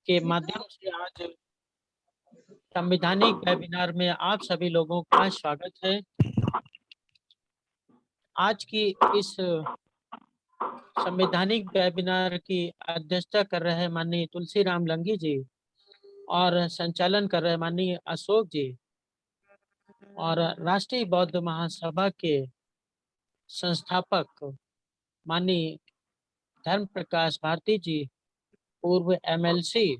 के माध्यम से आज संवैधानिक वेबिनार में आप सभी लोगों का स्वागत है। आज की इस संवैधानिक वेबिनार की अध्यक्षता कर रहे माननीय तुलसीराम लंगी जी और संचालन कर रहे माननीय अशोक जी और राष्ट्रीय बौद्ध महासभा के संस्थापक माननीय धर्म प्रकाश भारती जी, पूर्व एमएलसी,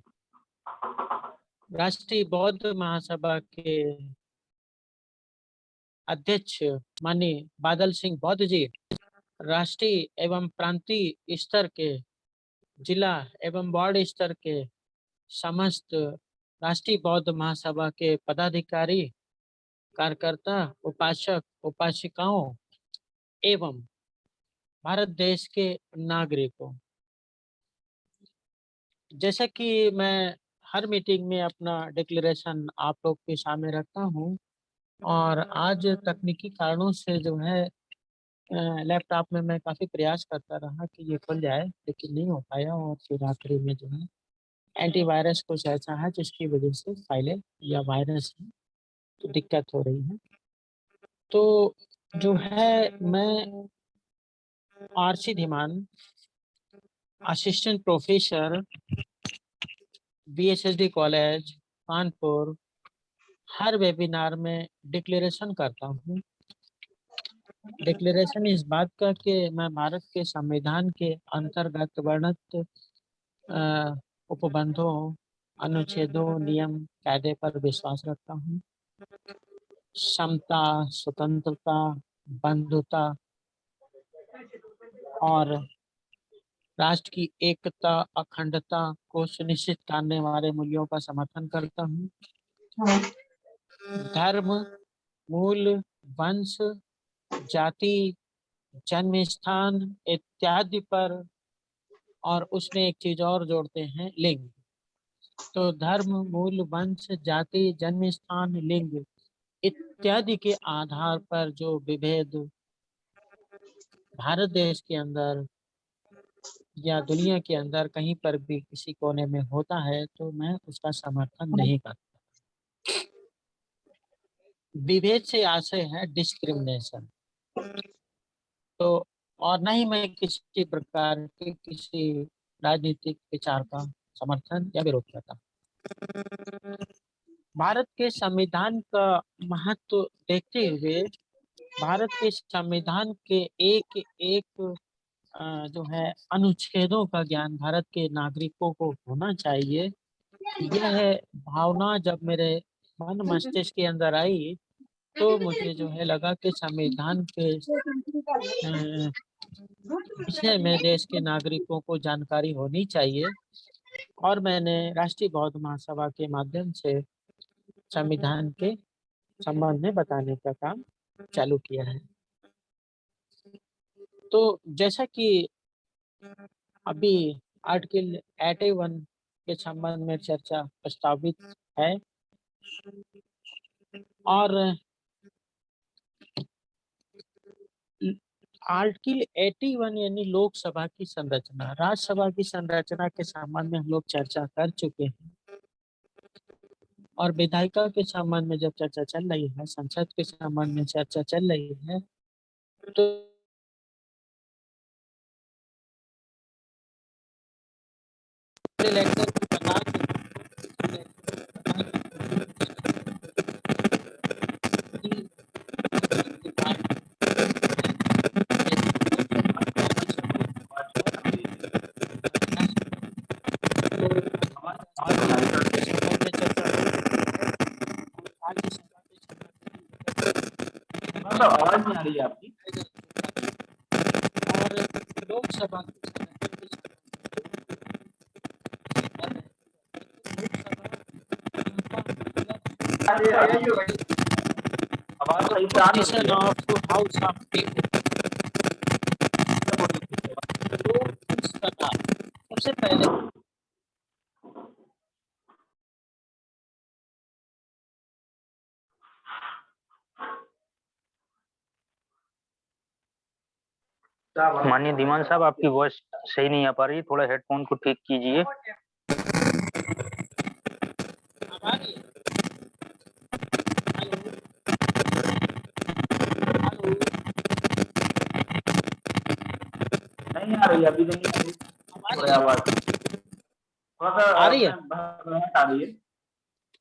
राष्ट्रीय बौद्ध महासभा के अध्यक्ष माननीय बादल सिंह बौद्ध जी, राष्ट्रीय एवं प्रांतीय स्तर के, जिला एवं वार्ड स्तर के समस्त राष्ट्रीय बौद्ध महासभा के पदाधिकारी, कार्यकर्ता, उपासक, उपासिकाओं एवं भारत देश के नागरिकों, जैसा कि मैं हर मीटिंग में अपना डिक्लेरेशन आप लोग के सामने रखता हूं और आज तकनीकी कारणों से जो है लैपटॉप में मैं काफ़ी प्रयास करता रहा कि ये खुल जाए, लेकिन नहीं हो पाया और फिर आखिरी में जो है एंटीवायरस कुछ ऐसा है जिसकी वजह से फाइलें या वायरस है तो दिक्कत हो रही है। तो जो है मैं R C Dhiman, assistant professor, BSSD college Kanpur, हर वेबिनार में डिक्लेरेशन करता हूँ। डिक्लेरेशन इस बात का कि मैं भारत के संविधान के अंतर्गत वर्णित उपबंधों, अनुच्छेदों, नियम, कायदे पर विश्वास रखता हूँ। समता, स्वतंत्रता, बंधुता और राष्ट्र की एकता, अखंडता को सुनिश्चित करने वाले मूल्यों का समर्थन करता हूँ। धर्म, मूल, वंश, जाति, जन्म स्थान इत्यादि पर, और उसमें एक चीज और जोड़ते हैं, लिंग। तो धर्म, मूल, वंश, जाति, जन्म स्थान, लिंग इत्यादि के आधार पर जो विभेद भारत देश के अंदर या दुनिया के अंदर कहीं पर भी किसी कोने में होता है तो मैं उसका समर्थन नहीं करता। विभेद से आशय है डिस्क्रिमिनेशन। तो और न ही मैं किसी प्रकार के किसी राजनीतिक विचार का समर्थन या विरोध करता। भारत के संविधान का महत्व देखते हुए भारत के संविधान के एक एक जो है अनुच्छेदों का ज्ञान भारत के नागरिकों को होना चाहिए। यह भावना जब मेरे मन मस्तिष्क के अंदर आई तो मुझे जो है लगा कि संविधान के विषय में देश के नागरिकों को जानकारी होनी चाहिए और मैंने राष्ट्रीय बौद्ध महासभा के माध्यम से संविधान के संबंध में बताने का काम चालू किया है। तो जैसा कि अभी आर्टिकल 81 के संबंध में चर्चा प्रस्तावित है और आर्टिकल 81 यानी लोकसभा की संरचना, राज्यसभा की संरचना के संबंध में हम लोग चर्चा कर चुके हैं और विधायिका के संबंध में जब चर्चा चल रही है, संसद के संबंध में चर्चा चल रही है, तो लेक्चर बता आवाज नहीं आ रही है आपकी। और लोकसभा सबसे पहले माननीय धीमान साहब, आपकी वॉइस सही नहीं आ पा रही, थोड़ा हेडफोन को ठीक कीजिए। रही है, अभी नहीं आ रही थोड़ी आवाज, थोड़ा सा आ रही है, घबराहट आ रही है।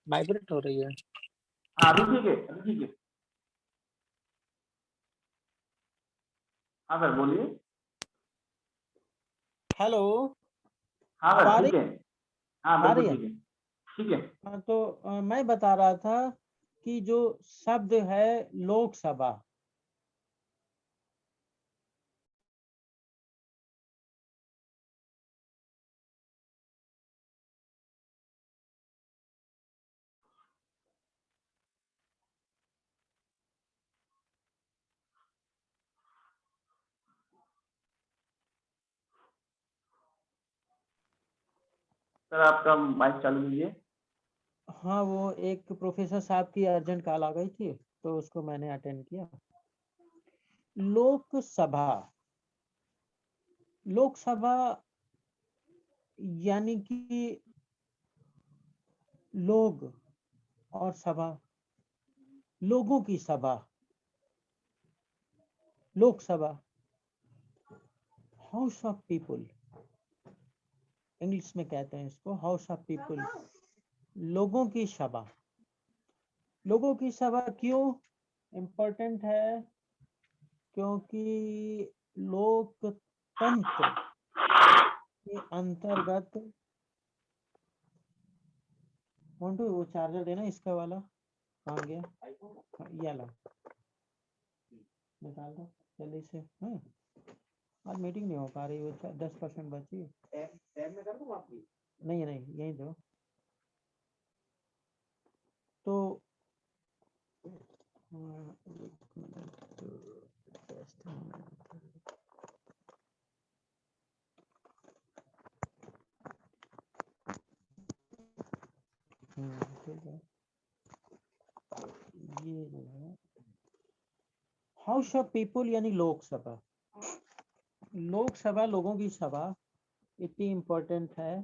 वाइब्रेट हो रही है। हाँ अभी ठीक है, अभी ठीक है। हाँ सर बोलिए। हेलो, हाँ अब सर आ रही ठीक है। हाँ आ रही बिल्कुल है। ठीक है। ठीक है। हाँ, तो मैं बता रहा था कि जो शब्द है लोकसभा, सर आपका माइक चालू कीजिए। हाँ वो एक प्रोफेसर साहब की अर्जेंट कॉल आ गई थी, तो उसको मैंने अटेंड किया। लोकसभा, लोकसभा यानी कि लोग और सभा, लोगों की सभा, Lok Sabha, house of people, English में कहते हैं इसको हाउस ऑफ पीपुल, लोगों की सभा। लोगों की सभा क्यों इम्पोर्टेंट है? क्योंकि लोकतंत्र के अंतर्गत, मोन्टू वो चार्जर देना इसका वाला, कहाँ गया? हाँ, ये वाला निकाल दो जल्दी से। हाँ आज मीटिंग नहीं हो पा रही, वो 10% बची। टैब में कर दूँ आपकी? नहीं नहीं यहीं दो। तो एक मिनट, टेस्ट ठीक है। ये जो है हाउस ऑफ पीपुल यानी लोकसभा, लोकसभा लोगों की सभा इतनी इम्पोर्टेंट है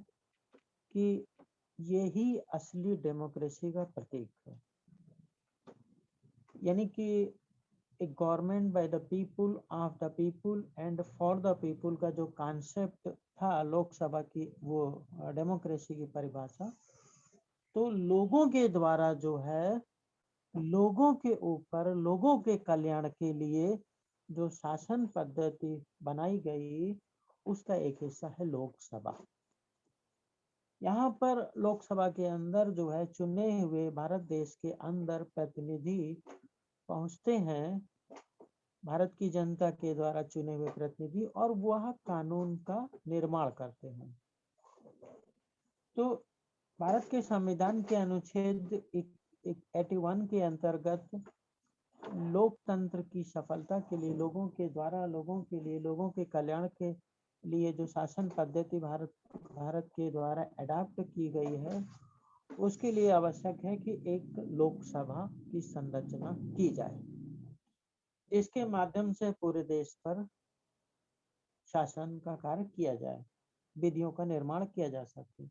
कि यही असली डेमोक्रेसी का प्रतीक है। यानी कि एक government by the people, of the people and for the people का जो कॉन्सेप्ट था लोकसभा की, वो डेमोक्रेसी की परिभाषा, तो लोगों के द्वारा जो है, लोगों के ऊपर, लोगों के कल्याण के लिए जो शासन पद्धति बनाई गई, उसका एक हिस्सा है लोकसभा। यहाँ पर लोकसभा के अंदर जो है चुने हुए भारत देश के अंदर प्रतिनिधि पहुंचते हैं, भारत की जनता के द्वारा चुने हुए प्रतिनिधि, और वह कानून का निर्माण करते हैं। तो भारत के संविधान के अनुच्छेद 81 के अंतर्गत लोकतंत्र की सफलता के लिए, लोगों के द्वारा, लोगों के लिए, लोगों के कल्याण के लिए जो शासन पद्धति भारत के द्वारा अडॉप्ट की गई है, उसके लिए आवश्यक है कि एक लोकसभा की संरचना की जाए। इसके माध्यम से पूरे देश पर शासन का कार्य किया जाए, विधियों का निर्माण किया जा सके।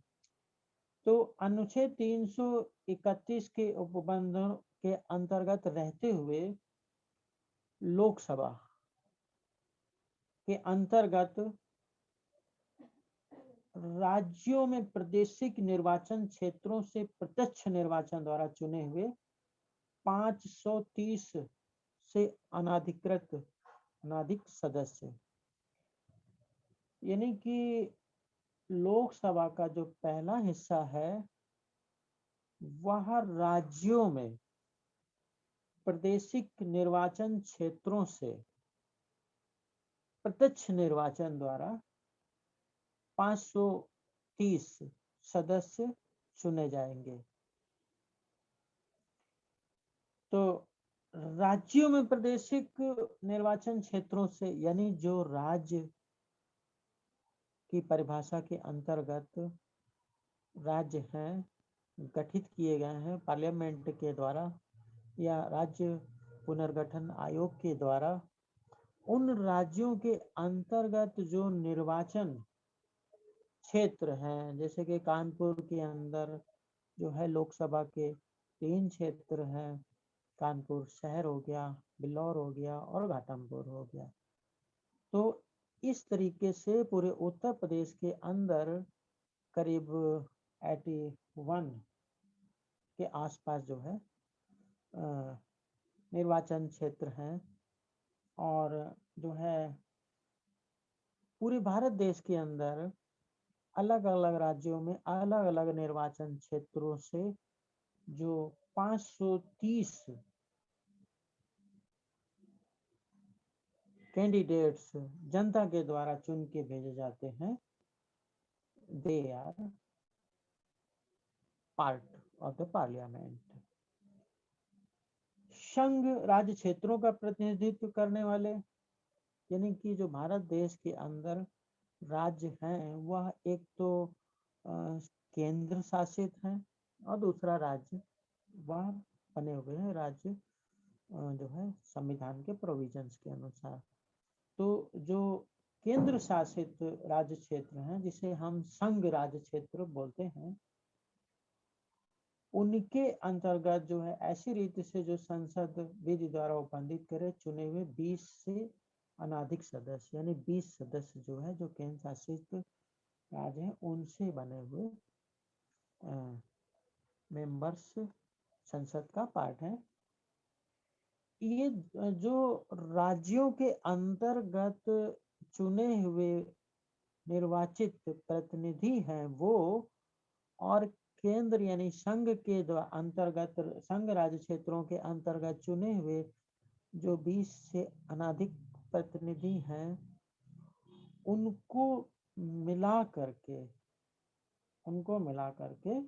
तो अनुच्छेद 331 के उपबंधों के अंतर्गत रहते हुए लोकसभा के अंतर्गत राज्यों में प्रादेशिक निर्वाचन क्षेत्रों से प्रत्यक्ष निर्वाचन द्वारा चुने हुए 530 से अनाधिक सदस्य, यानी कि लोकसभा का जो पहला हिस्सा है वह राज्यों में प्रादेशिक निर्वाचन क्षेत्रों से प्रत्यक्ष निर्वाचन द्वारा 530 सदस्य चुने जाएंगे। तो राज्यों में प्रादेशिक निर्वाचन क्षेत्रों से, यानी जो राज्य की परिभाषा के अंतर्गत राज्य हैं, गठित किए गए हैं पार्लियामेंट के द्वारा या राज्य पुनर्गठन आयोग के द्वारा, उन राज्यों के अंतर्गत जो निर्वाचन क्षेत्र हैं, जैसे कि कानपुर के अंदर जो है लोकसभा के 3 क्षेत्र हैं, कानपुर शहर हो गया, बिल्लौर हो गया और घाटमपुर हो गया। तो इस तरीके से पूरे उत्तर प्रदेश के अंदर करीब 81 के आसपास जो है निर्वाचन क्षेत्र हैं और जो है पूरे भारत देश के अंदर अलग अलग राज्यों में अलग अलग निर्वाचन क्षेत्रों से जो 530 कैंडिडेट्स जनता के द्वारा चुन के भेजे जाते हैं, they are part of the parliament. संघ राज्य क्षेत्रों का प्रतिनिधित्व करने वाले, यानी कि जो भारत देश के अंदर राज्य हैं वह एक तो केंद्र शासित हैं और दूसरा राज्य वह बने हुए हैं राज्य जो है संविधान के प्रोविजंस के अनुसार। तो जो केंद्र शासित राज्य क्षेत्र हैं जिसे हम संघ राज्य क्षेत्र बोलते हैं, उनके अंतर्गत जो है ऐसी रीति से जो संसद विधि द्वारा उपबंधित करे चुने हुए 20 से अनाधिक सदस्य, यानी 20 सदस्य जो है जो केंद्र शासित राज्य हैं उनसे बने हुए मेंबर्स संसद का पार्ट है। ये जो राज्यों के अंतर्गत चुने हुए निर्वाचित प्रतिनिधि हैं वो और केंद्र यानी संघ के अंतर्गत संघ राज्य क्षेत्रों के अंतर्गत चुने हुए जो 20 से अनाधिक प्रतिनिधि हैं उनको मिला करके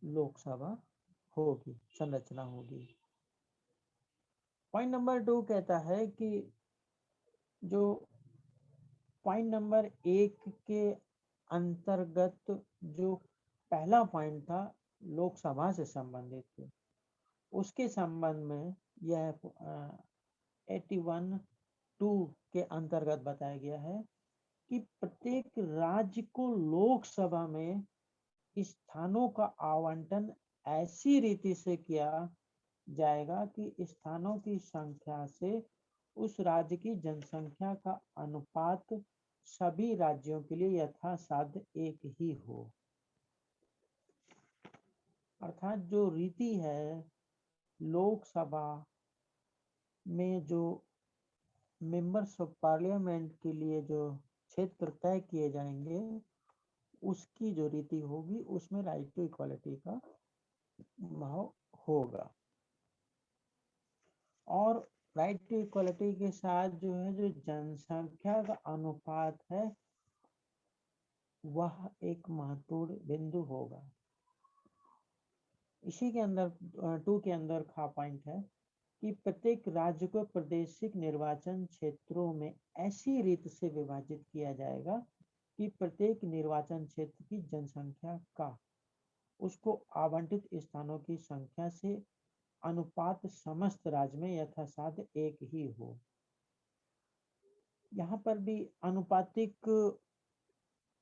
लोकसभा होगी, संरचना होगी। पॉइंट नंबर 2 कहता है कि जो पॉइंट नंबर 1 के अंतर्गत जो पहला पॉइंट था लोकसभा से संबंधित, उसके संबंध में यह 81(2) के अंतर्गत बताया गया है कि प्रत्येक राज्य को लोकसभा में स्थानों का आवंटन ऐसी रीति से किया जाएगा कि स्थानों की संख्या से उस राज्य की जनसंख्या का अनुपात सभी राज्यों के लिए यथासाध्य एक ही हो। अर्थात जो रीति है लोकसभा में जो मेंबर्स ऑफ पार्लियामेंट के लिए जो क्षेत्र तय किए जाएंगे उसकी जो रीति होगी उसमें राइट टू इक्वालिटी का भाव होगा और राइट टू इक्वालिटी के साथ जो है जो जनसंख्या का अनुपात है वह एक महत्वपूर्ण बिंदु होगा। इसी के अंदर 2 के अंदर का पॉइंट है कि प्रत्येक राज्य को प्रादेशिक निर्वाचन क्षेत्रों में ऐसी रीति से विभाजित किया जाएगा कि प्रत्येक निर्वाचन क्षेत्र की जनसंख्या का उसको आवंटित स्थानों की संख्या से अनुपात समस्त राज्य में यथासाध्य एक ही हो। यहाँ पर भी अनुपातिक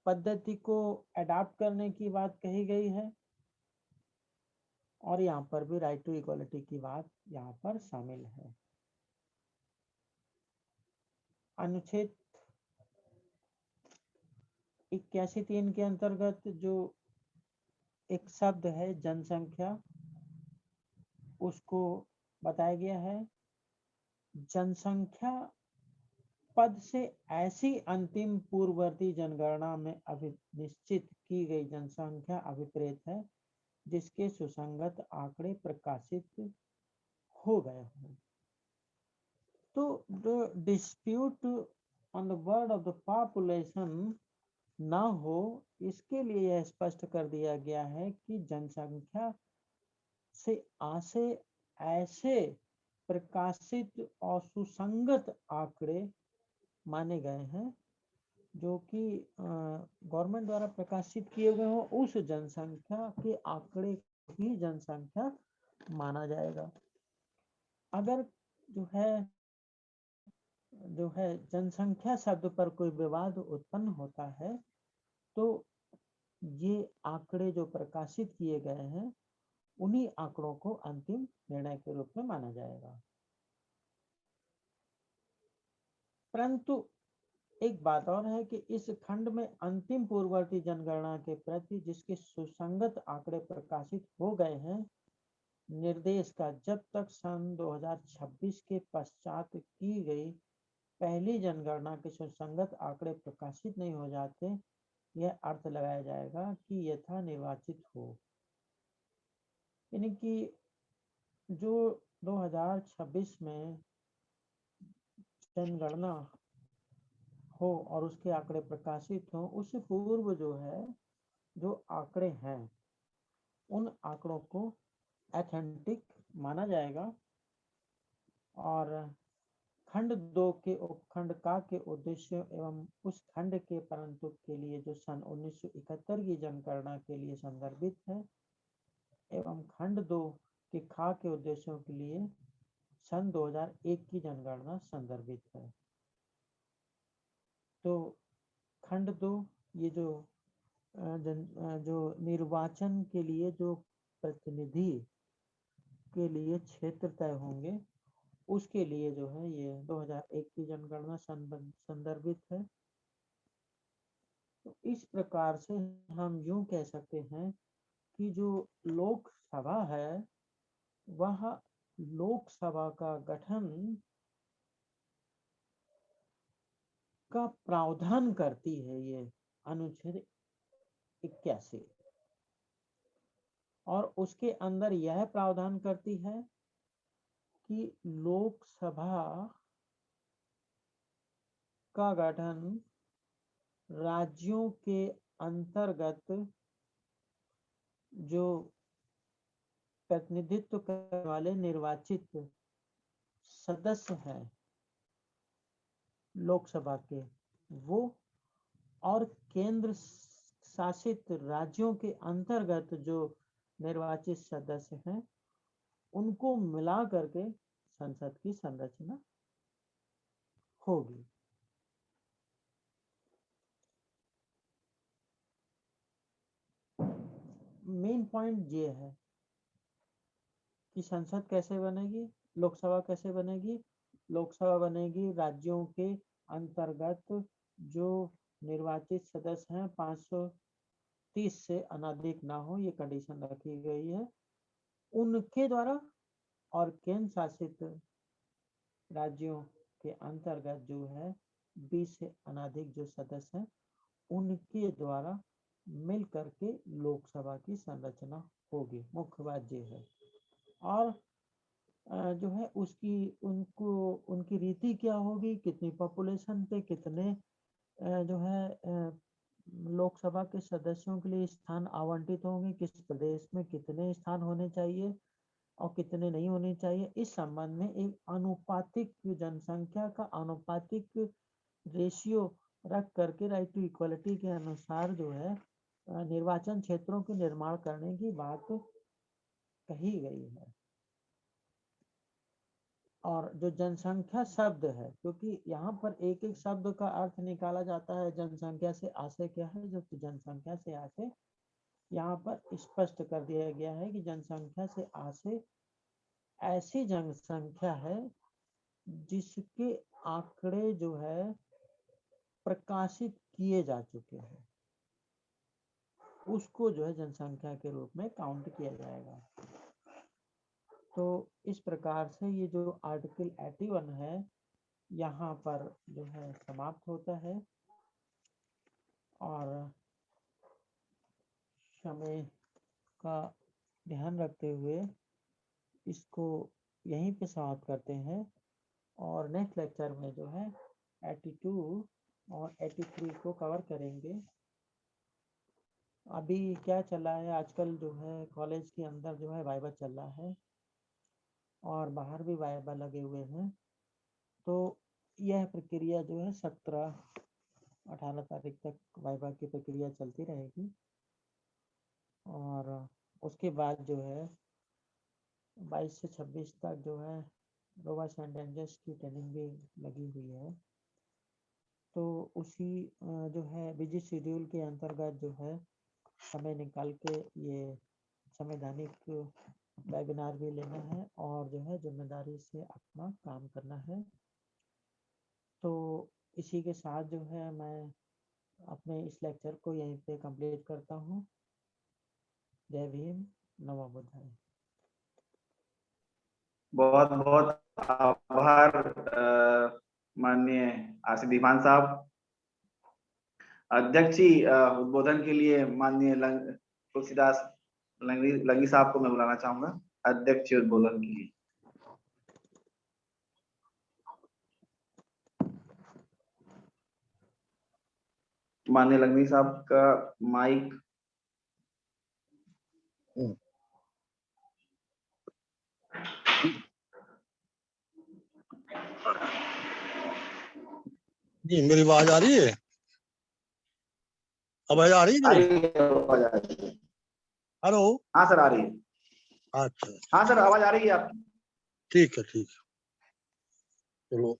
पद्धति को अडॉप्ट करने की बात कही गई है और यहाँ पर भी राइट टू इक्वालिटी की बात यहाँ पर शामिल है। अनुच्छेद 81(3) के अंतर्गत जो एक शब्द है जनसंख्या उसको बताया गया है। जनसंख्या पद से ऐसी अंतिम पूर्ववर्ती जनगणना में निश्चित की गई जनसंख्या अभिप्रेत है जिसके सुसंगत आंकड़े प्रकाशित हो गए हों। तो the dispute on the word of the population ना हो इसके लिए यह स्पष्ट कर दिया गया है कि जनसंख्या से ऐसे प्रकाशित और सुसंगत आंकड़े माने गए हैं जो कि गवर्नमेंट द्वारा प्रकाशित किए गए हो उस जनसंख्या के आंकड़े ही जनसंख्या माना जाएगा। अगर जो है जनसंख्या शब्द पर कोई विवाद उत्पन्न होता है तो ये आंकड़े जो प्रकाशित किए गए हैं उन्हीं आंकड़ों को अंतिम निर्णय के रूप में माना जाएगा। परंतु एक बात और है कि इस खंड में अंतिम पूर्ववर्ती जनगणना के प्रति जिसके सुसंगत आंकड़े प्रकाशित हो गए हैं, निर्देश का जब तक सन 2026 के पश्चात की गई पहली जनगणना के सुसंगत आंकड़े प्रकाशित नहीं हो जाते, यह अर्थ लगाया जाएगा कि यथा निर्वाचित हो। यानी कि जो 2026 में जनगणना हो और उसके आंकड़े प्रकाशित हो, उससे पूर्व जो है जो आंकड़े हैं उन आंकड़ों को ऑथेंटिक माना जाएगा और खंड 2 के उपखंड का के उद्देश्यों एवं उस खंड के परंतु के लिए जो सन 1971 की जनगणना के लिए संदर्भित है एवं खंड 2 के खा के उद्देश्यों के लिए सन 2001 की जनगणना संदर्भित है। तो खंड 2 ये जो निर्वाचन के लिए जो प्रतिनिधि के लिए क्षेत्र तय होंगे उसके लिए जो है ये 2001 की जनगणना संदर्भित है। तो इस प्रकार से हम यूं कह सकते हैं कि जो लोकसभा है वह लोकसभा का गठन का प्रावधान करती है ये अनुच्छेद 81 और उसके अंदर यह प्रावधान करती है कि लोकसभा का गठन राज्यों के अंतर्गत जो प्रतिनिधित्व करने वाले निर्वाचित सदस्य हैं लोकसभा के वो और केंद्र शासित राज्यों के अंतर्गत जो निर्वाचित सदस्य हैं उनको मिला करके संसद की संरचना होगी। मेन पॉइंट ये है कि संसद कैसे बनेगी, लोकसभा कैसे बनेगी। लोकसभा बनेगी राज्यों के अंतर्गत जो निर्वाचित सदस्य हैं 530 से अनधिक ना हो, ये कंडीशन रखी गई है उनके द्वारा और केंद्र शासित राज्यों के अंतर्गत जो है 20 से अनधिक जो सदस्य हैं उनके द्वारा मिल करके लोकसभा की संरचना होगी। मुख्य बात ये है और जो है उसकी उनकी रीति क्या होगी, कितनी पॉपुलेशन पे कितने जो है लोकसभा के सदस्यों के लिए स्थान आवंटित होंगे, किस प्रदेश में कितने स्थान होने चाहिए और कितने नहीं होने चाहिए, इस संबंध में एक अनुपातिक जनसंख्या का अनुपातिक रेशियो रख करके राइट टू इक्वलिटी के अनुसार जो है निर्वाचन क्षेत्रों के निर्माण करने की बात कही गई है। और जो जनसंख्या शब्द है, क्योंकि यहाँ पर एक एक शब्द का अर्थ निकाला जाता है, जनसंख्या से आशय क्या है, जो जनसंख्या से आशय यहाँ पर स्पष्ट कर दिया गया है कि जनसंख्या से आशय ऐसी जनसंख्या है जिसके आंकड़े जो है प्रकाशित किए जा चुके हैं, उसको जो है जनसंख्या के रूप में काउंट किया जाएगा। तो इस प्रकार से ये जो आर्टिकल 81 है यहाँ पर जो है समाप्त होता है और समय का ध्यान रखते हुए इसको यहीं पे समाप्त करते हैं और नेक्स्ट लेक्चर में जो है 82 और 83 को कवर करेंगे। अभी क्या चल रहा है आजकल जो है कॉलेज के अंदर जो है वाइवा चल रहा है और बाहर भी वाइवा लगे हुए हैं। तो यह प्रक्रिया जो है 17-18 तारीख तक वाइवा की प्रक्रिया चलती रहेगी और उसके बाद जो है 22 से 26 तक जो है रोवा सेंटेंसेस की ट्रेनिंग भी लगी हुई है। तो उसी जो है बिजी शेड्यूल के अंतर्गत जो है समय निकाल के ये संवैधानिक वेबिनार भी लेना है और जो है जिम्मेदारी से अपना काम करना है। तो इसी के साथ जो है मैं अपने इस लेक्चर को यहीं पे कंप्लीट करता हूँ। जय भीम, नमो बुद्धाय। बहुत बहुत आभार माननीय आशीर्वाद साहब। अध्यक्ष जी उद्बोधन के लिए माननीय तुलसीदास लंगी साहब को मैं बुलाना चाहूंगा अध्यक्ष उद्बोधन के लिए। माननीय लंगी साहब का माइक। जी मेरी आवाज आ रही है? आवाज आ रही है? आवाज आ रही है। हेलो। हाँ सर आ रही है। अच्छा हाँ सर आवाज आ रही है आपकी। ठीक है ठीक है। चलो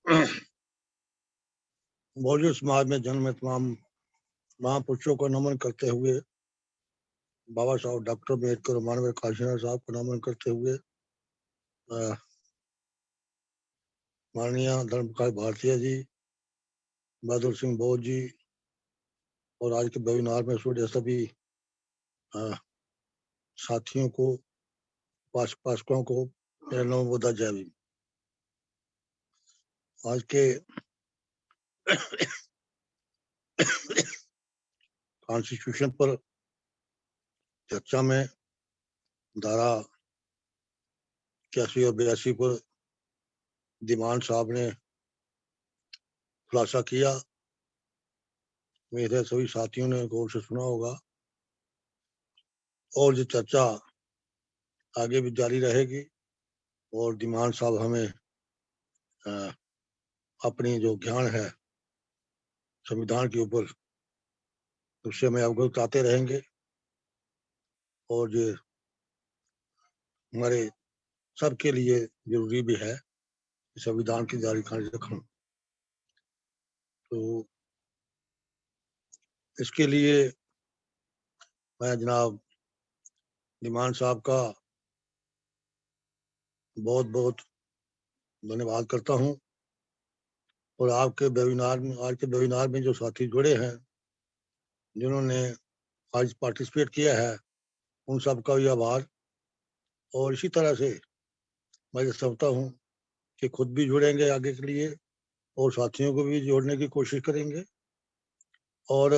बहुजन समाज में जन्म तमाम महापुरुषों को नमन करते हुए, बाबा साहब डॉक्टर अम्बेडकर और माननीय काशीनाथ साहब को नमन करते हुए, माननीय धर्म प्रकाश भारतीय जी, बहादुर सिंह बोस जी और आज के वेबिनार में जुड़े सभी साथियों को, पाठकों को मेरा नमो बुद्धाय, जय भीम। आज के कॉन्स्टिट्यूशन पर चर्चा में धारा 81 और 82 पर दीवान साहब ने खुलासा किया। मेरे सभी साथियों ने गौर से सुना होगा और ये चर्चा आगे भी जारी रहेगी और दीवान साहब हमें अपनी जो ज्ञान है संविधान के ऊपर उससे हमें अवगत आते रहेंगे और ये हमारे सबके लिए जरूरी भी है संविधान की जानकारी रखना। तो इसके लिए मैं जनाब दीवान साहब का बहुत बहुत धन्यवाद करता हूं और आपके वेबिनार में, आज के वेबिनार में जो साथी जुड़े हैं, जिन्होंने आज पार्टिसिपेट किया है, उन सबका भी आभार। और इसी तरह से मैं समझता हूँ कि खुद भी जुड़ेंगे आगे के लिए और साथियों को भी जोड़ने की कोशिश करेंगे। और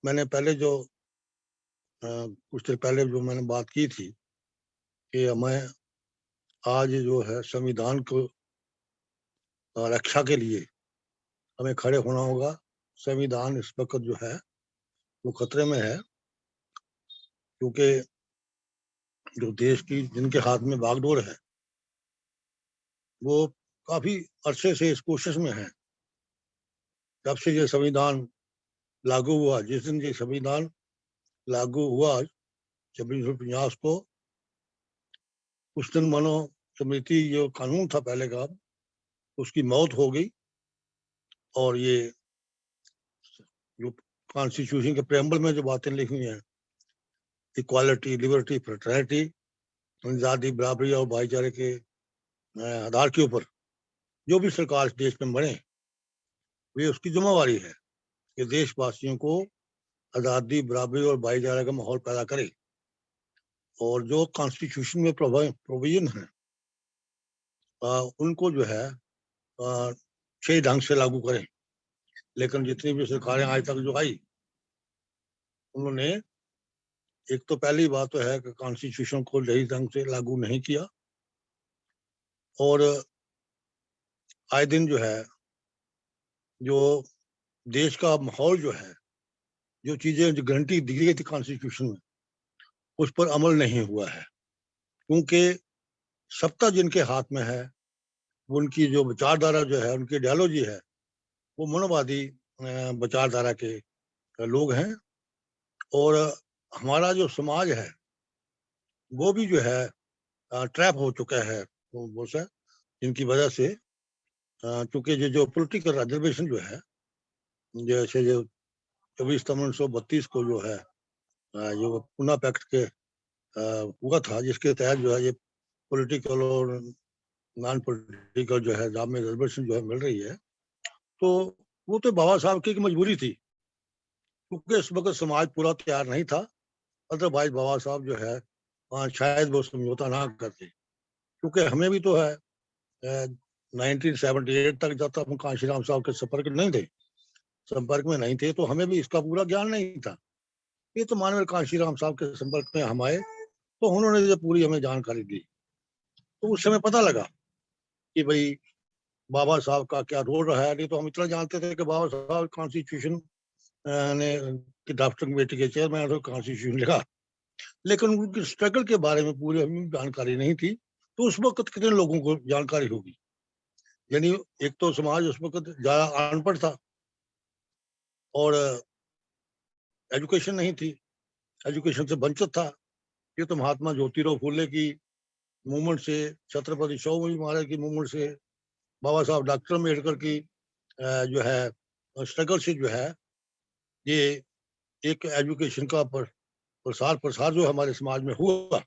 मैंने पहले जो कुछ देर पहले जो मैंने बात की थी कि हमें आज जो है संविधान को रक्षा के लिए हमें खड़े होना होगा। संविधान इस वक्त जो है वो खतरे में है, क्योंकि जो देश की जिनके हाथ में बागडोर है वो काफी अरसे से इस कोशिश में है। जब से ये संविधान लागू हुआ, जिस दिन ये संविधान लागू हुआ 2650 को, उस दिन मानो स्मृति जो कानून था पहले का, उसकी मौत हो गई और ये जो कॉन्स्टिट्यूशन के प्रेम्बल में जो बातें लिखी हुई हैं, इक्वालिटी, लिबर्टी, फ्रेटर्निटी, आजादी, बराबरी और भाईचारे के आधार के ऊपर जो भी सरकार इस देश में बने, वे उसकी जिम्मेवारी है कि देशवासियों को आजादी, बराबरी और भाईचारे का माहौल पैदा करे और जो कॉन्स्टिट्यूशन में प्रोविजन है उनको जो है सही ढंग से लागू करें। लेकिन जितनी भी सरकारें आज तक जो आई, उन्होंने एक तो पहली बात तो है कि कॉन्स्टिट्यूशन को सही ढंग से लागू नहीं किया और आए दिन जो है जो देश का माहौल जो है, जो चीजें जो गारंटी दी गई थी कॉन्स्टिट्यूशन में, उस पर अमल नहीं हुआ है। क्योंकि सत्ता जिनके हाथ में है, उनकी जो विचारधारा जो है, उनकी आइडियोलॉजी है, वो मनोवादी विचारधारा के लोग हैं। और हमारा जो समाज है वो भी जो है ट्रैप हो चुका है वो से, जिनकी वजह से चूंकि जो पॉलिटिकल रिजर्वेशन जो है, जैसे जो 24/1932 को जो है जो पुना पैक्ट के हुआ था, जिसके तहत जो है ये पॉलिटिकल और नॉन पॉलिटिकल जो है जॉब में रिजर्वेशन जो है मिल रही है, तो वो तो बाबा साहब की एक मजबूरी थी, क्योंकि उस वक्त समाज पूरा तैयार नहीं था। अदरवाइज बाबा साहब जो है शायद वो समझौता ना करते, क्योंकि हमें भी तो है 1978 तक जब तक हम कांशीराम साहब के संपर्क में नहीं थे, तो हमें भी इसका पूरा ज्ञान नहीं था। ये तो मानव कांशीराम साहब के संपर्क में हम आए, तो उन्होंने जो पूरी हमें जानकारी दी, तो उस समय पता लगा कि भाई बाबा साहब का क्या रोल रहा है। नहीं तो हम इतना जानते थे कि बाबा साहब कॉन्स्टिट्यूशन ने की ड्राफ्टिंग कमेटी के चेयरमैन तो कॉन्स्टिट्यूशन लिखा, लेकिन उनकी स्ट्रगल के बारे में पूरी हमें जानकारी नहीं थी। तो उस वक्त कितने लोगों को जानकारी होगी? यानी एक तो समाज उस वक्त ज्यादा अनपढ़ था और एजुकेशन नहीं थी, एजुकेशन से वंचित था। ये तो महात्मा ज्योतिराव फुले की मूवमेंट से, छत्रपति शिवाजी महाराज की मूवमेंट से, बाबा साहब डॉक्टर अम्बेडकर की जो है स्ट्रगल से जो है ये एक एजुकेशन का प्रसार जो हमारे समाज में हुआ।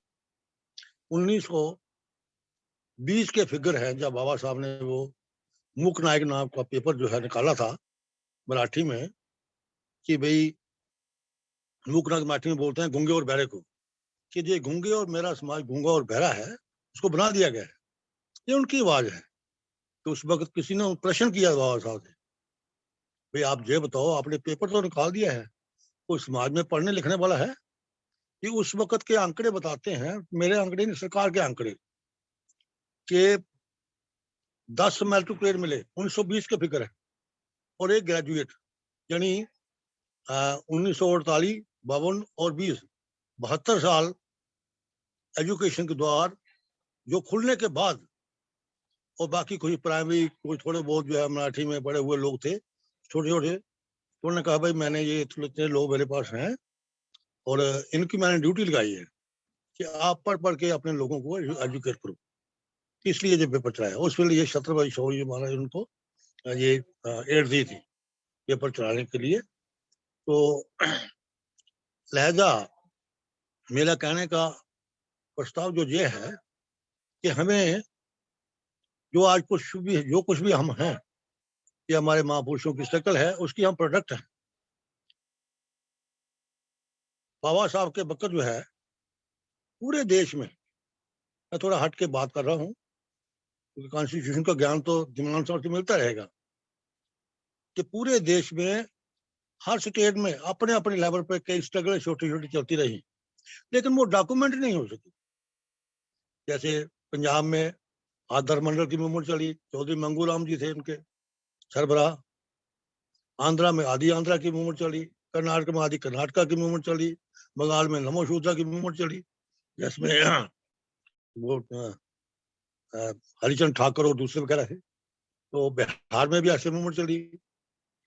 1920 के फिगर है जब बाबा साहब ने वो मूक नायक नाम का पेपर जो है निकाला था मराठी में, कि भाई मूक नायक मराठी में बोलते हैं गूंगे और बहरे को, कि ये गूंगे और मेरा समाज गूंगा और बहरा है, उसको बना दिया गया है, ये उनकी आवाज है। तो उस वक्त किसी ने प्रश्न किया बाबा साहब से, भाई आप ये बताओ, आपने पेपर तो निकाल दिया है, कोई समाज में पढ़ने लिखने वाला है? कि उस वक्त के आंकड़े बताते हैं, मेरे आंकड़े नहीं, सरकार के आंकड़े, कि 10 मैट्रिकुलेट मिले, 1920 के फिगर है, और एक ग्रेजुएट, यानी 1948, 52 और 20, 72 साल एजुकेशन के द्वार जो खुलने के बाद, और बाकी कोई प्राइमरी, कोई थोड़े बहुत जो है मराठी में पढ़े हुए लोग थे छोटे छोटे, तो उन्होंने कहा भाई मैंने ये इतने लोग मेरे पास हैं और इनकी मैंने ड्यूटी लगाई है कि आप पढ़ के अपने लोगों को एजुकेट करो, इसलिए जो पेपर चलाया। उसके लिए छत्रपति शिवाजी महाराज उनको ये एड दी थी पेपर चलाने के लिए। तो लहजा मेरा कहने का प्रस्ताव जो ये है कि हमें जो आज जो कुछ भी हम हैं, ये हमारे महापुरुषों की शक्ल है, उसकी हम प्रोडक्ट हैं। बाबा साहब के वक्त जो है पूरे देश में, मैं थोड़ा हट के बात कर रहा हूँ क्योंकि कॉन्स्टिट्यूशन का ज्ञान तो दिमाग से मिलता रहेगा, कि पूरे देश में हर स्टेट में अपने अपने लेवल पर कई स्ट्रगल छोटी छोटी चलती रही, लेकिन वो डॉक्यूमेंट नहीं हो सकी। जैसे पंजाब में आधार मंडल की मूवमेंट चली, चौधरी मंगूराम जी थे उनके सरबराह। आंध्रा में आदि आंध्रा की मूवमेंट चली, कर्नाटक में आदि कर्नाटका की मूवमेंट चली, बंगाल में नमो शूद्रा की मूवमेंट चली, जिसमें वो हरिचंद ठाकुर और दूसरे वगैरह थे। तो बिहार में भी ऐसे मूवमेंट चली,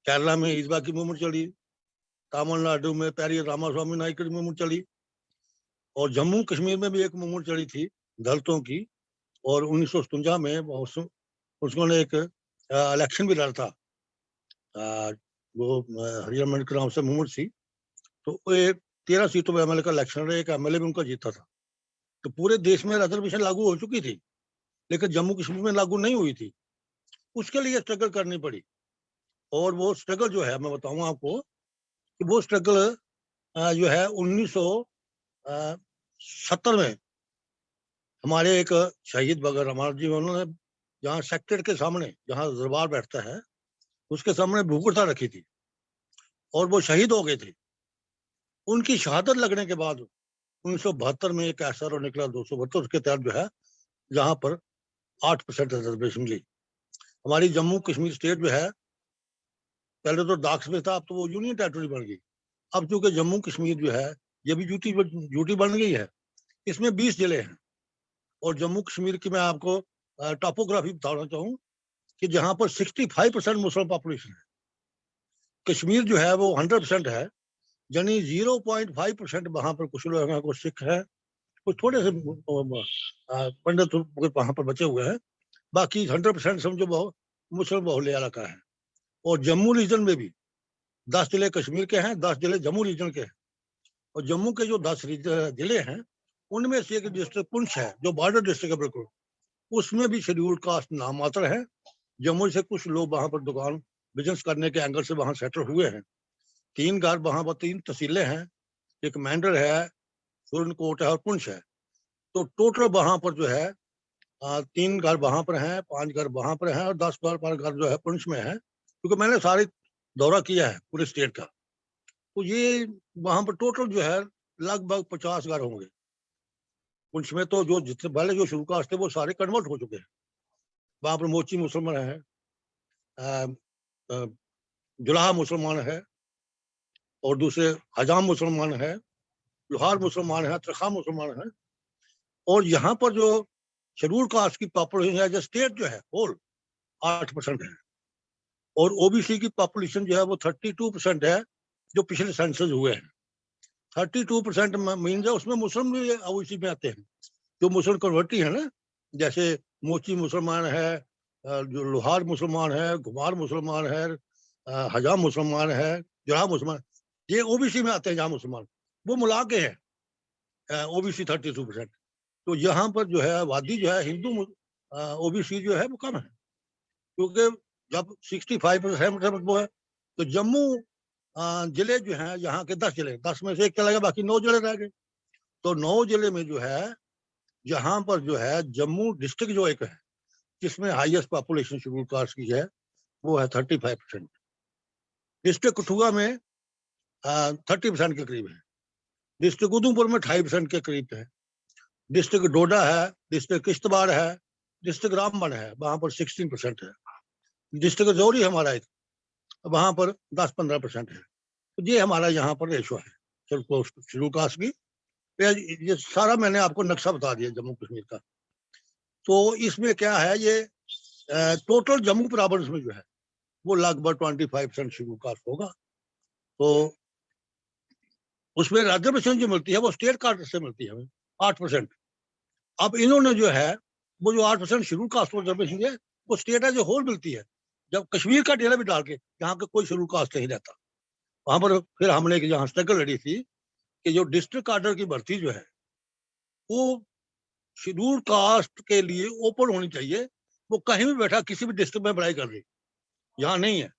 केरला में ईजबा की मूवमेंट चली, तमिलनाडु में पेरियर रामास्वामी नायक की मूवमेंट चली, और जम्मू कश्मीर में भी एक मूवमेंट चली थी दलितों की, और 1957 में उसने एक इलेक्शन भी लड़ा था, वो हरियाणा के नाम से मूवमेंट थी। तो ये 13 सीटों पर एमएलए का इलेक्शन रहा, एक एमएलए भी उनका जीता था। तो पूरे देश में रिजर्वेशन लागू हो चुकी थी, लेकिन जम्मू कश्मीर में लागू नहीं हुई थी, उसके लिए स्ट्रगल करनी पड़ी। और वो स्ट्रगल जो है मैं बताऊंगा आपको कि वो स्ट्रगल जो है 1970 में हमारे एक शहीद भगत रामाराव जी, उन्होंने जहाँ सेक्रेटरीट के सामने, जहाँ दरबार बैठता है, उसके सामने भूखुरता रखी थी और वो शहीद हो गए थे। उनकी शहादत लगने के बाद 1972 में एक ऐसा रो निकला 272, उसके तहत जो है जहाँ पर 8% रिजर्वेशन मिली। हमारी जम्मू कश्मीर स्टेट जो है पहले तो डाक्स में था, अब तो वो यूनियन टेरिटरी बन गई। अब चूंकि जम्मू कश्मीर जो है ये भी यूटी बन गई है, इसमें 20 जिले हैं। और जम्मू कश्मीर की मैं आपको टॉपोग्राफी बताना चाहूँ कि जहाँ पर 65% मुस्लिम पॉपुलेशन है, कश्मीर जो है वो 100% है, यानी 0.5% वहां पर कुछ लोग हैं, कुछ सिख है, कुछ थोड़े से पंडित वहां पर बचे हुए हैं, बाकी 100% समझो मुस्लिम बहुल्य इलाका है। और जम्मू रीजन में भी 10 जिले कश्मीर के हैं, 10 जिले जम्मू रीजन के हैं। और जम्मू के जो 10 जिले हैं उनमें से एक डिस्ट्रिक्ट पुंछ है जो बॉर्डर डिस्ट्रिक्ट है बिल्कुल, उसमें भी शेड्यूल्ड कास्ट नाम मात्र है। जम्मू से कुछ लोग वहां पर दुकान बिजनेस करने के एंगल से वहां सेटल हुए हैं। 3 घर वहां पर 3 तहसीलें हैं, एक मैंडर है, सुरनकोट है और पुंछ है। तो टोटल वहां पर जो है 3 घर वहां पर हैं, 5 घर वहां पर हैं और 10 पर घर जो है पुंछ में है, क्योंकि मैंने सारी दौरा किया है पूरे स्टेट का। तो ये वहां पर टोटल जो है लगभग 50 घर होंगे। पुंछ में तो जो जितने पहले जो शुरू कास्ट थे वो सारे कन्वर्ट हो चुके हैं। वहां पर मोची मुसलमान है, जुलाहा मुसलमान है और दूसरे हजाम मुसलमान है, लोहार मुसलमान है, तरखा मुसलमान है। और यहाँ पर जो शेड्यूल कास्ट की पॉपुलेशन है जो स्टेट जो है होल 8% है और ओबीसी की पॉपुलेशन जो है वो 32% है जो पिछले सेंसस हुए हैं। 32% मीन है उसमें मुस्लिम भी ओबीसी में आते हैं, जो मुस्लिम कन्वर्टी है ना, जैसे मोची मुसलमान है, जो लोहार मुसलमान है, घुमार मुसलमान है, हजाम मुसलमान है, जुलाहा मुसलमान, ये ओबीसी में आते हैं। जहाँ मुसलमान वो मिला के है ओबीसी 32%। तो यहाँ पर जो है आबादी जो है हिंदू ओबीसी जो है वो कम है, क्योंकि जब 65% वो है तो जम्मू जिले जो है यहाँ के 10 जिले, 10 में से एक चला गया, बाकी 9 जिले रह गए। तो 9 जिले में जो है यहाँ पर जो है जम्मू डिस्ट्रिक्ट जो एक है जिसमें हाईएस्ट पॉपुलेशन शेड्यूल कास्ट की है वो है 35%। डिस्ट्रिक्ट कठुआ में 30% के करीब है, डिस्ट्रिक्ट उधमपुर में 28% के करीब है, डिस्ट्रिक्ट डोडा है, डिस्ट्रिक्ट किश्तवाड़ है, डिस्ट्रिक्ट रामबन है, वहां पर 16% है, डिस्ट्रिक्ट रजौरी हमारा एक, वहां पर 10-15% है। तो ये हमारा यहाँ पर रेशो है शेड्यूल कास्ट की। ये सारा मैंने आपको नक्शा बता दिया जम्मू कश्मीर का। तो इसमें क्या है, ये टोटल जम्मू प्रोविंस में जो है वो लगभग 25% शेड्यूल कास्ट होगा। तो उसमें रिजर्वेशन जो मिलती है वो स्टेट कार्ड से मिलती है हमें 8%। अब इन्होंने जो है वो जो 8% शेड्यूल कास्ट रिजर्वेशन है वो स्टेट एज ए होल मिलती है। जब कश्मीर का डेरा भी डाल के यहाँ का कोई शेड्यूल कास्ट नहीं रहता, वहां पर फिर हमने यहाँ स्ट्रगल लड़ी थी कि जो डिस्ट्रिक्ट कार्डर की भर्ती जो है वो शेड्यूल कास्ट के लिए ओपन होनी चाहिए, वो कहीं भी बैठा किसी भी डिस्ट्रिक्ट में पढ़ाई कर रही, यहाँ नहीं है।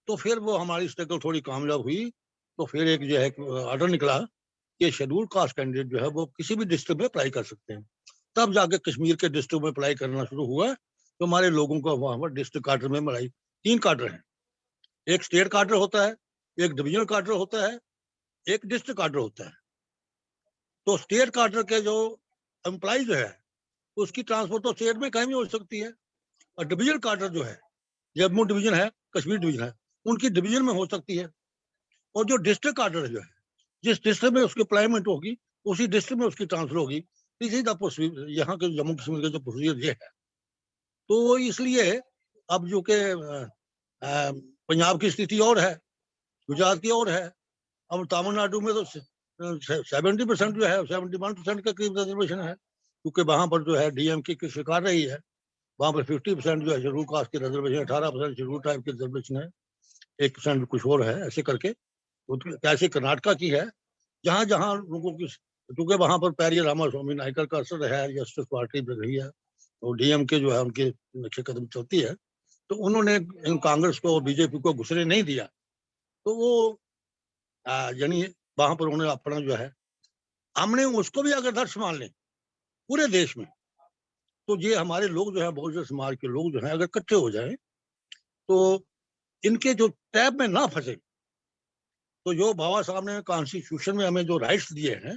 तो फिर वो हमारी स्ट्रगल थोड़ी कामयाब हुई, तो फिर एक जो है ऑर्डर निकला कि शेड्यूल कास्ट कैंडिडेट जो है वो किसी भी डिस्ट्रिक्ट में अप्लाई कर सकते हैं। तब जाके कश्मीर के डिस्ट्रिक्ट में अप्लाई करना शुरू हुआ। तो हमारे लोगों को वहां पर डिस्ट्रिक्ट कार्डर में मिलाई 3 कार्डर हैं, एक स्टेट कार्डर होता है, एक डिविजनल कार्डर होता है, एक डिस्ट्रिक्ट कार्डर होता है। तो स्टेट कार्डर के जो एम्प्लॉय जो है उसकी ट्रांसफर तो स्टेट में कहीं भी हो सकती है, और डिविजनल कार्डर जो है जम्मू डिवीजन है, कश्मीर डिवीजन है, उनकी डिवीजन में हो सकती है। और जो डिस्ट्रिक्ट कार्डर जो है जिस डिस्ट्रिक्ट में उसकी अप्लायमेंट होगी उसी डिस्ट्रिक्ट में उसकी ट्रांसफर होगी। इसी द प्रोसीजर यहाँ के जम्मू कश्मीर का जो प्रोसीजर ये है। तो इसलिए अब जो के पंजाब की स्थिति और है, गुजरात की और है, अब तमिलनाडु में तो 70% जो है 71% के करीब रिजर्वेशन है, क्योंकि वहां पर जो है डीएमके की सरकार रही है। वहां पर 50% जो है शेड्यूल कास्ट की रिजर्वेशन, 18% शेड्यूल ट्राइब की रिजर्वेशन है, 1% कुछ और है, ऐसे करके। कैसे कर्नाटका की है, जहां जहां लोगों की, क्योंकि वहां पर पैरिया रामास्वामी नायकर का असर है, जस्टिस पार्टी में रही है और डीएमके जो है उनके नक्शे कदम चलती है, तो उन्होंने कांग्रेस को और बीजेपी को घुसने नहीं दिया। तो वो यानी वहां पर उन्होंने अपना जो है, हमने उसको भी अगर दर्श मान लें पूरे देश में, तो ये हमारे लोग जो है बहुजन समाज के लोग जो है अगर इकट्ठे हो जाएं तो इनके जो टैब में ना फंसे, तो जो बाबा साहब ने कॉन्स्टिट्यूशन में हमें जो राइट्स दिए हैं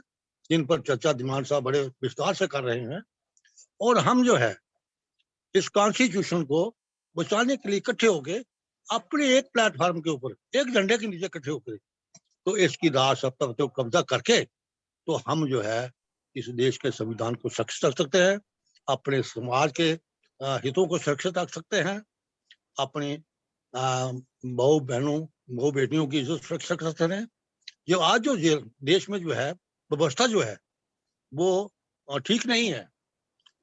जिन पर चर्चा दिमान साहब बड़े विस्तार से कर रहे हैं, और हम जो है इस कॉन्स्टिट्यूशन को बचाने के लिए इकट्ठे होके अपने एक प्लेटफॉर्म के ऊपर एक झंडे के नीचे इकट्ठे होकर तो इसकी राज सत्ता पर कब्जा करके तो हम जो है इस देश के संविधान को सुरक्षित रख सकते हैं, अपने समाज के हितों को सुरक्षित रख सकते हैं, अपने बहू बहनों बहू बेटियों की इज्जत सुरक्षित रख सकते हैं। जो आज जो देश में जो है व्यवस्था जो है वो ठीक नहीं है,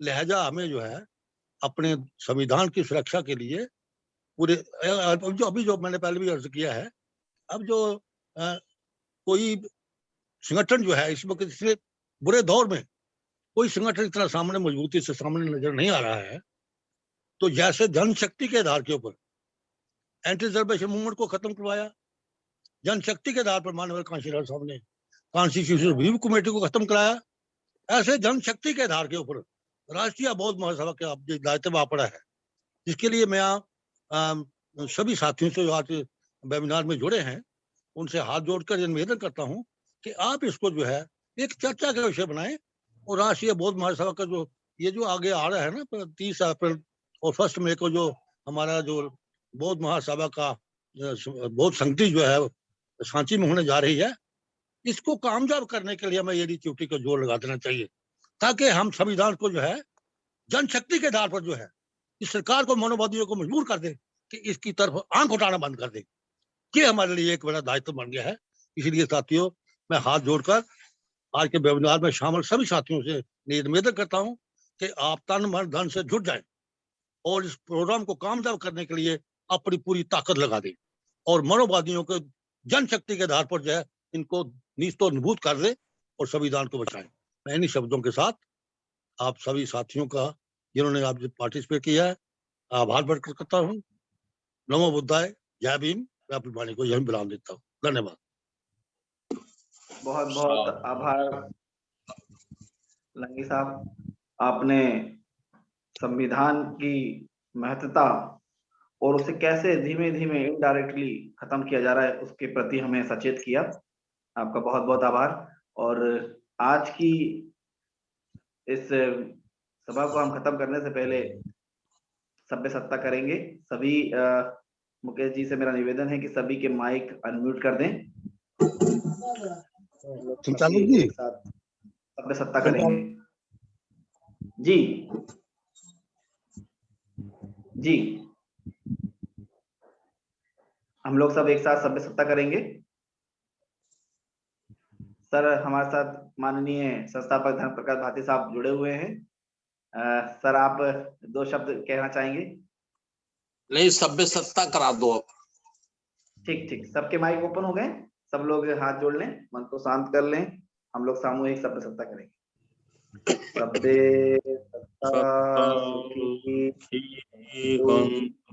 लिहाजा हमें जो है अपने संविधान की सुरक्षा के लिए पूरे जो अभी जो मैंने पहले भी अर्ज किया है, अब जो कोई संगठन जो है इस वक्त इतने बुरे दौर में कोई संगठन इतना सामने मजबूती से सामने नजर नहीं आ रहा है। तो जैसे जनशक्ति के आधार के ऊपर एंटी रिजर्वेशन मूवमेंट को खत्म करवाया। जनशक्ति के आधार पर माननीय कांशीराम साहब ने कॉन्स्टिट्यूशनल रिव्यू कमेटी को खत्म कराया। ऐसे जनशक्ति के आधार के ऊपर राष्ट्रीय बौद्ध महासभा का दायित्व आ पड़ा है, जिसके लिए मैं सभी साथियों से आज वेबिनार में जुड़े हैं उनसे हाथ जोड़कर निवेदन करता हूं कि आप इसको जो है एक चर्चा का विषय बनाएं और राष्ट्रीय बौद्ध महासभा का जो ये जो आगे आ रहा है ना 30 अप्रैल और 1 मई को जो हमारा जो बौद्ध महासभा का बौद्ध संगति जो है सांची में होने जा रही है, इसको कामयाब करने के लिए हमें ये ड्यूटी को जोर लगा देना चाहिए, ताकि हम संविधान को जो है जनशक्ति के आधार पर जो है इस सरकार को मनोवादियों को मजबूर कर दे कि इसकी तरफ आंख उठाना बंद कर दे। ये हमारे लिए एक बड़ा दायित्व बन गया है। इसलिए साथियों, मैं हाथ जोड़कर आज के वेबिनार में शामिल सभी साथियों से निवेदन करता हूं कि आप तन मन धन से जुट जाएं और इस प्रोग्राम को कामयाब करने के लिए अपनी पूरी ताकत लगा दें और मनोवादियों को जनशक्ति के आधार पर जो है इनको नीस्तो निभूत कर दे और संविधान को बचाएं। मैं इन्हीं शब्दों के साथ आप सभी साथियों का जिन्होंने आप पार्टिसिपेट किया है आभार व्यक्त करता हूँ। नमो बुद्धाय, जय भीम। मैं अपनी वाणी को यही विराम देता हूँ। धन्यवाद। बहुत बहुत आभार लंगी साहब, आपने संविधान की महत्ता और उसे कैसे धीमे धीमे इनडायरेक्टली खत्म किया जा रहा है उसके प्रति हमें सचेत किया। आपका बहुत बहुत आभार। और आज की इस सभा को हम खत्म करने से पहले सभ्य सत्ता करेंगे। सभी मुकेश जी से मेरा निवेदन है कि सभी के माइक अनम्यूट कर दें। एक साथ सभ्य सत्ता करेंगे। जी जी, हम लोग सब एक साथ सभ्य सत्ता करेंगे। सर, हमारे साथ माननीय संस्थापक धर्म प्रकाश भाटी साहब जुड़े हुए हैं। सर, आप 2 शब्द कहना चाहेंगे? नहीं, सभ्य सत्ता करा दो अब। ठीक ठीक, सबके माइक ओपन हो गए, सब लोग हाथ जोड़ लें, मन को शांत कर लें। हम लोग सामूहिक सभ्य सत्ता करेंगे। सभ्य सत्ता सुखी भवन्तु,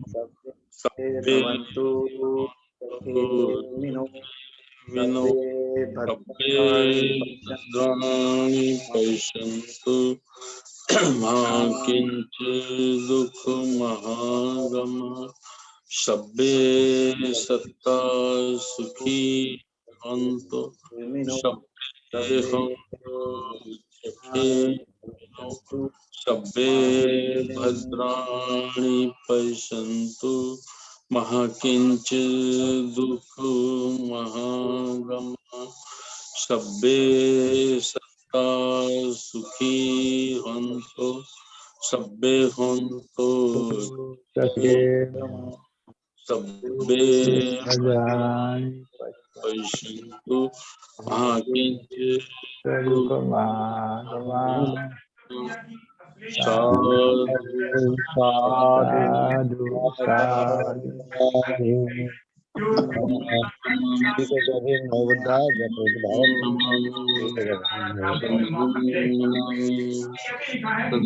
भद्राणि पश्यन्तु मा किञ्चित् दुःखमहागमः। सभ्ये सत्ता सुखी भवन्तु, सभ्ये भद्राणि पश्यन्तु मा किञ्चित् दुःखमहागमः। सभ्ये सत्ता सुखी भवन्तु, सभ्ये भवन्तु सभ्ये पश्यन्तु मा किञ्चित् साधु